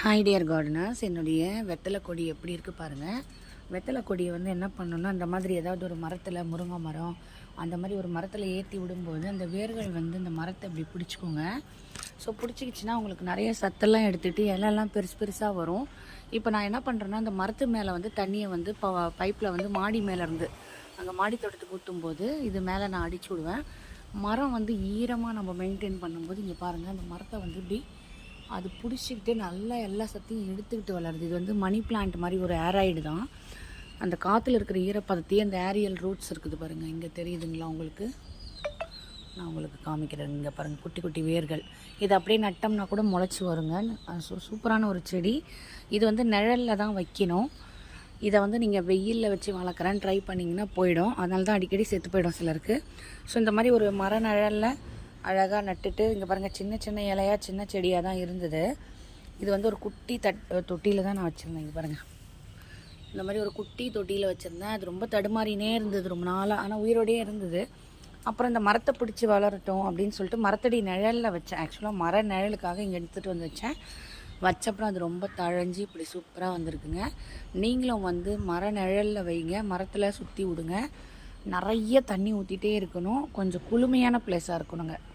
Hi dear gardeners, என்னுடைய வெத்தலை கொடி எப்படி இருக்குது பாருங்கள். வெத்தலை கொடியை வந்து என்ன பண்ணணும்னா, அந்த மாதிரி ஏதாவது ஒரு மரத்தில், முருங்கை மரம் அந்த மாதிரி ஒரு மரத்தில் ஏற்றி விடும்போது அந்த வேர்கள் வந்து இந்த மரத்தை இப்படி பிடிச்சிக்கோங்க. ஸோ பிடிச்சிக்கிச்சின்னா உங்களுக்கு நிறைய சத்தெல்லாம் எடுத்துகிட்டு இலெல்லாம் பெருசு பெருசாக வரும். இப்போ நான் என்ன பண்ணுறேன்னா, அந்த மரத்து மேலே வந்து தண்ணியை வந்து பைப்பில் வந்து மாடி மேலேருந்து அங்கே மாடி தோட்டத்துக்கு ஊற்றும்போது இது மேலே நான் அடிச்சு விடுவேன். மரம் வந்து ஈரமாக நம்ம மெயின்டைன் பண்ணும்போது இங்கே பாருங்கள், அந்த மரத்தை வந்து இப்படி அது பிடிச்சிக்கிட்டு நல்லா எல்லா சத்தையும் எடுத்துக்கிட்டு வளருது. இது வந்து மணி பிளான்ட் மாதிரி ஒரு ஏராய்டு தான். அந்த காற்றுல இருக்கிற ஈரப்பதத்தையே அந்த ஏரியல் ரூட்ஸ் இருக்குது பாருங்கள், இங்கே தெரியுதுங்களா உங்களுக்கு? நான் உங்களுக்கு காமிக்கிறேன். இங்கே பாருங்கள், குட்டி குட்டி வேர்கள். இது அப்படியே நட்டோம்னா கூட முளைச்சி வருங்க. சூப்பரான ஒரு செடி. இது வந்து நிழலில் தான் வைக்கணும். இதை வந்து நீங்கள் வெயிலில் வச்சு வளர்க்குறேன்னு ட்ரை பண்ணிங்கன்னா போயிடும். அதனால தான் அடிக்கடி செத்து போயிடும் சிலருக்கு. ஸோ இந்த மாதிரி ஒரு மர நிழலில் அழகாக நட்டுட்டு, இங்கே பாருங்கள், சின்ன சின்ன இலையாக சின்ன செடியாக தான் இருந்தது. இது வந்து ஒரு குட்டி தொட்டியில் தான் நான் வச்சுருந்தேன். இங்கே பாருங்கள், இந்த மாதிரி ஒரு குட்டி தொட்டியில் வச்சுருந்தேன். அது ரொம்ப தடுமாறினே இருந்தது ரொம்ப நாளாக, ஆனால் உயிரோடையே இருந்தது. அப்புறம் இந்த மரத்தை பிடிச்சி வளரட்டும் அப்படின்னு சொல்லிட்டு மரத்தடி நிழலில் வச்சேன். ஆக்சுவலாக மர நிழலுக்காக இங்கே எடுத்துகிட்டு வந்து வச்சேன். வச்சப்பறம் அது ரொம்ப தழைஞ்சி இப்படி சூப்பராக வந்திருக்குங்க. நீங்களும் வந்து மர நிழலில் வைங்க, மரத்தில் சுற்றி விடுங்க. நிறைய தண்ணி ஊற்றிட்டே இருக்கணும். கொஞ்சம் குளுமையான பிளேஸாக இருக்கணுங்க.